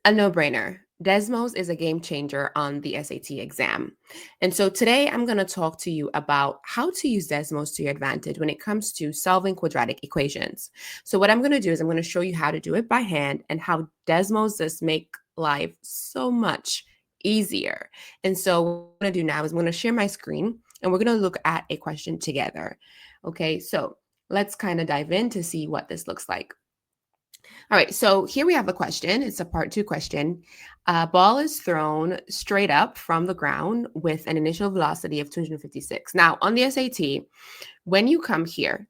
A no-brainer. Desmos is a game changer on the SAT exam. And so today I'm going to talk to you about how to use Desmos to your advantage when it comes to solving quadratic equations. So what I'm going to do is I'm going to show you how to do it by hand and how Desmos does make life so much easier. And so what I'm going to do now is I'm going to share my screen and we're going to look at a question together. Okay, so let's kind of dive in to see what this looks like. All right, so here we have a question. It's a part two question. A ball is thrown straight up from the ground with an initial velocity of 256. Now, on the SAT, when you come here,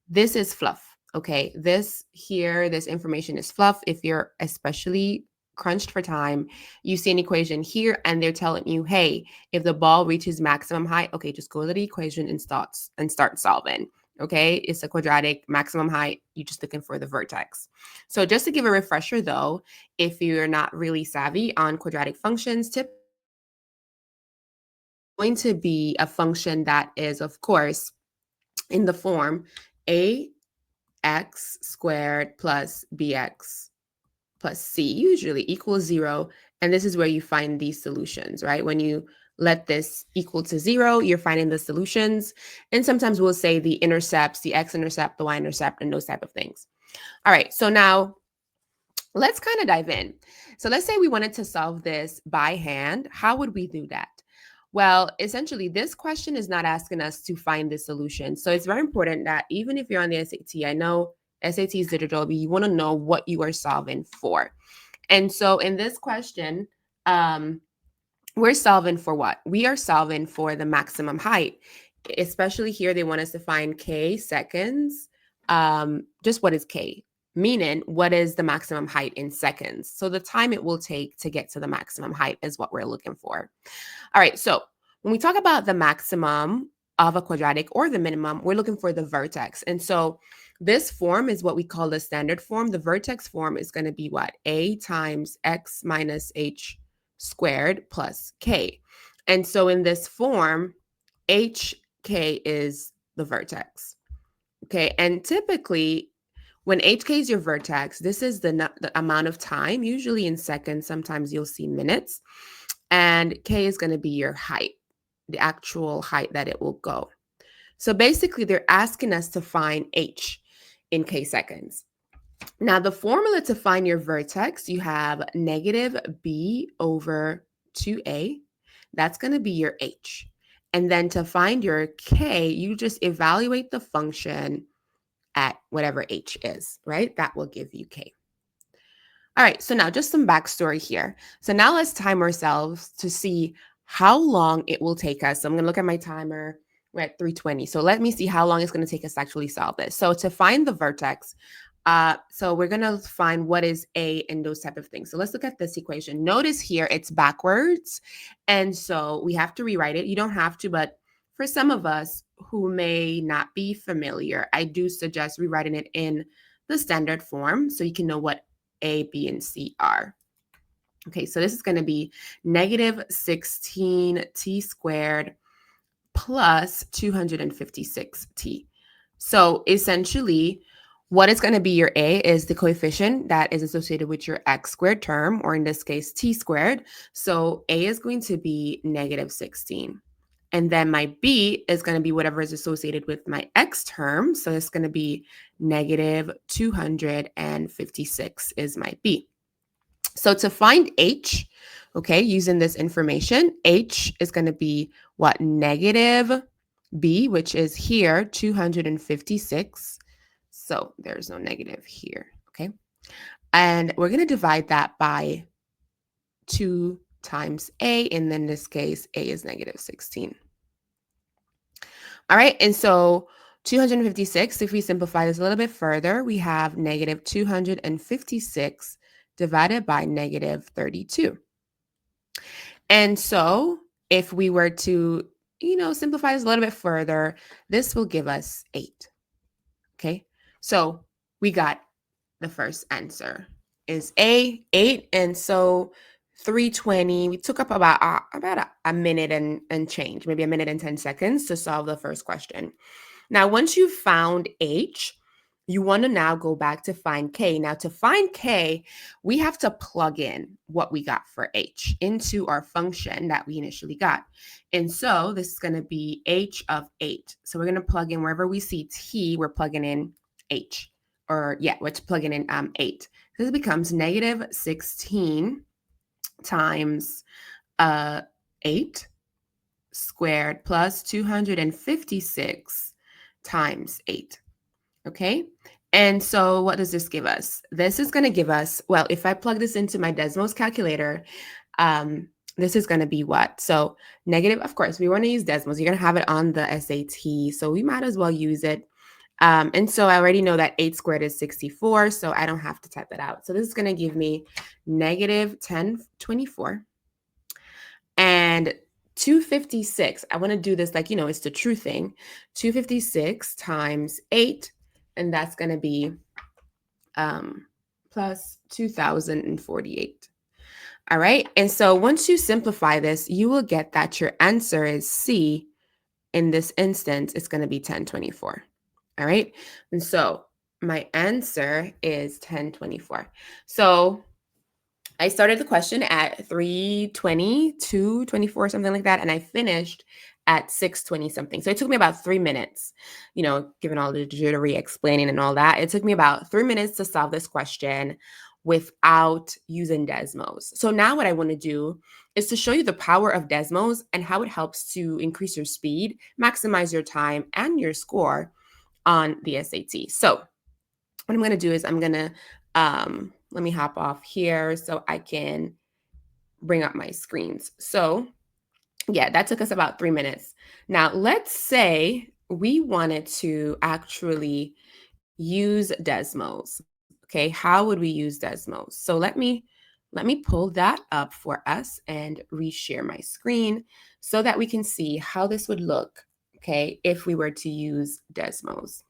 this is fluff, okay? This here, this information is fluff. If you're especially crunched for time, you see an equation here and they're telling you, hey, if the ball reaches maximum height, okay, just go to the equation and start solving. Okay, it's a quadratic maximum height. You're just looking for the vertex. So just to give a refresher though, if you're not really savvy on quadratic functions, typically going to be a function that is, of course, in the form ax squared plus bx plus c usually equals 0. And this is where you find these solutions, right? When you let this equal to 0, you're finding the solutions. And sometimes we'll say the intercepts, the x-intercept, the y-intercept, and those type of things. All right, so now let's kind of dive in. So let's say we wanted to solve this by hand. How would we do that? Well, essentially, this question is not asking us to find the solution. So it's very important that even if you're on the SAT, I know SAT is digital, but you want to know what you are solving for. And so in this question, we're solving for what? We are solving for the maximum height. Especially here, they want us to find k seconds. Just what is k? Meaning, what is the maximum height in seconds? So the time it will take to get to the maximum height is what we're looking for. All right, so when we talk about the maximum of a quadratic or the minimum, we're looking for the vertex. And so this form is what we call the standard form. The vertex form is going to be what? A times x minus h squared plus k. And so in this form, hk is the vertex. Okay, and typically when hk is your vertex, this is the amount of time, usually in seconds, sometimes you'll see minutes, and k is going to be your height, the actual height that it will go. So basically, they're asking us to find h in k seconds. Now, the formula to find your vertex, you have negative b over 2a. That's going to be your h. And then to find your k, you just evaluate the function at whatever h is, right? That will give you k. All right, so now just some backstory here. So now let's time ourselves to see how long it will take us. So I'm going to look at my timer. We're at 3:20. So let me see how long it's going to take us to actually solve this. So to find the vertex, so we're going to find what is a and those type of things. So let's look at this equation. Notice here it's backwards. And so we have to rewrite it. You don't have to, but for some of us who may not be familiar, I do suggest rewriting it in the standard form so you can know what A, B, and C are. Okay, so this is going to be negative 16t squared plus 256t. So essentially, what is going to be your A is the coefficient that is associated with your x squared term, or in this case, t squared. So A is going to be negative 16. And then my B is going to be whatever is associated with my x term. So it's going to be negative 256 is my B. So to find h, okay, using this information, h is going to be what? Negative b, which is here, 256. So there's no negative here, okay? And we're going to divide that by 2 times a, and in this case, a is negative 16. All right, and so 256, if we simplify this a little bit further, we have negative 256 divided by negative 32. And so if we were to, simplify this a little bit further, this will give us 8. Okay, so we got the first answer is A, 8. And so 3:20, we took up about a minute and change, maybe a minute and 10 seconds to solve the first question. Now, once you've found H, you want to now go back to find K. Now to find K, we have to plug in what we got for H into our function that we initially got. And so this is going to be H of 8. So we're going to plug in wherever we see T, we're plugging in H. Or yeah, we're plugging in 8. So this becomes negative 16 times 8 squared plus 256 times 8. Okay. And so what does this give us? This is going to give us, well, if I plug this into my Desmos calculator, this is going to be what? So negative, of course, we want to use Desmos. You're going to have it on the SAT. So we might as well use it. And so I already know that 8 squared is 64. So I don't have to type it out. So this is going to give me negative 1024. And 256, I want to do this like, it's the true thing. 256 times 8, and that's going to be plus 2048. All right. And so once you simplify this, you will get that your answer is C. In this instance, it's going to be 1024. All right. And so my answer is 1024. So I started the question at 3:20, 2:24, something like that, and I finished at 6:20 something. So it took me about 3 minutes, given all the jittery explaining and all that. It took me about 3 minutes to solve this question without using Desmos. So now what I want to do is to show you the power of Desmos and how it helps to increase your speed, maximize your time and your score on the SAT. So what I'm going to do is I'm going to let me hop off here so I can bring up my screens. So yeah, that took us about 3 minutes. Now, let's say we wanted to actually use Desmos. Okay, how would we use Desmos? So let me pull that up for us and reshare my screen so that we can see how this would look, okay, if we were to use Desmos.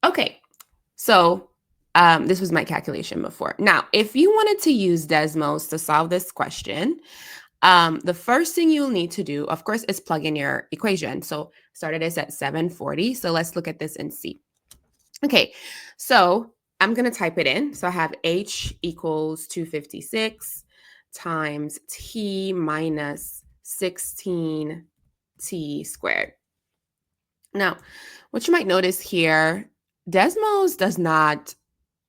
Okay, so this was my calculation before. Now, if you wanted to use Desmos to solve this question, the first thing you'll need to do, of course, is plug in your equation. So started this at 740. So let's look at this and see. Okay, so I'm going to type it in. So I have H equals 256 times T minus 16T squared. Now, what you might notice here, Desmos does not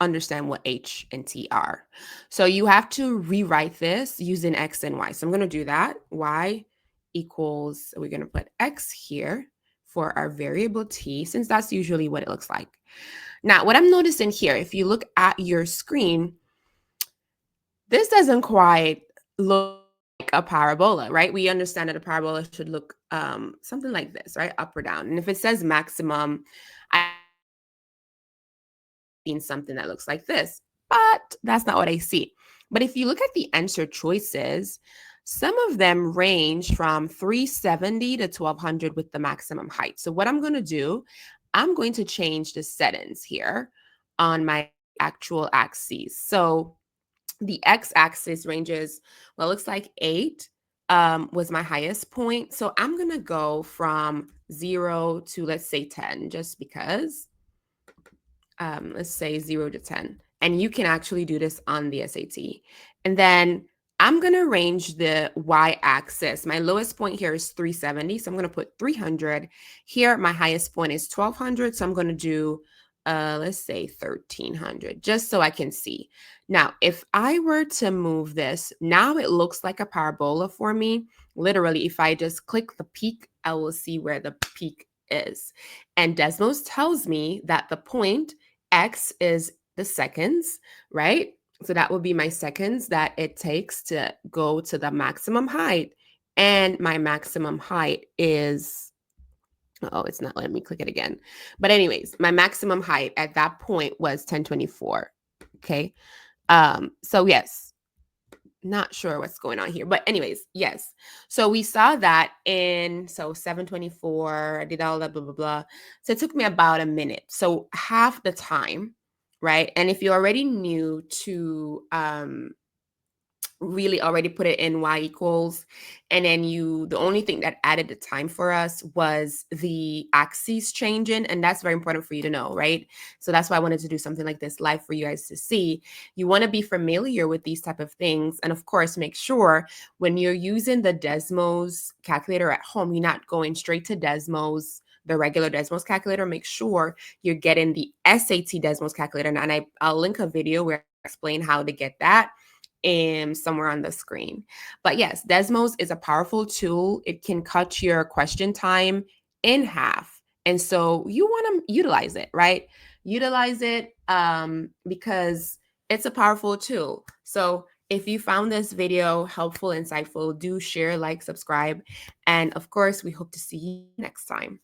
understand what H and T are. So you have to rewrite this using X and Y. So I'm going to do that. Y equals, we're going to put X here for our variable T, since that's usually what it looks like. Now, what I'm noticing here, if you look at your screen, this doesn't quite look like a parabola, right? We understand that a parabola should look something like this, right? Up or down. And if it says maximum, I seen something that looks like this, but that's not what I see. But if you look at the answer choices, some of them range from 370 to 1200 with the maximum height. So what I'm going to do, I'm going to change the settings here on my actual axes. So the x-axis ranges, well, it looks like 8 was my highest point. So I'm going to go from 0 to, let's say, 10, just because. Let's say 0 to 10. And you can actually do this on the SAT. And then I'm going to arrange the y-axis. My lowest point here is 370. So I'm going to put 300. Here, my highest point is 1200. So I'm going to do, let's say 1300, just so I can see. Now, if I were to move this, now it looks like a parabola for me. Literally, if I just click the peak, I will see where the peak is. And Desmos tells me that the point X is the seconds, right? So that will be my seconds that it takes to go to the maximum height. And my maximum height is, oh, it's not letting me click it again. But anyways, my maximum height at that point was 1024. Okay. So yes, not sure what's going on here, but anyways, yes. So we saw that in, so 724, I did all that, blah, blah, blah. So it took me about a minute. So half the time, right? And if you're already new to really already put it in y equals, and then the only thing that added the time for us was the axes changing, and that's very important for you to know, right? So that's why I wanted to do something like this live for you guys to see. You want to be familiar with these type of things, and of course make sure when you're using the Desmos calculator at home, you're not going straight to Desmos, the regular Desmos calculator. Make sure you're getting the SAT Desmos calculator, and I'll link a video where I explain how to get that somewhere on the screen. But yes, Desmos is a powerful tool. It can cut your question time in half. And so you want to utilize it, right? Utilize it because it's a powerful tool. So if you found this video helpful, insightful, do share, like, subscribe. And of course, we hope to see you next time.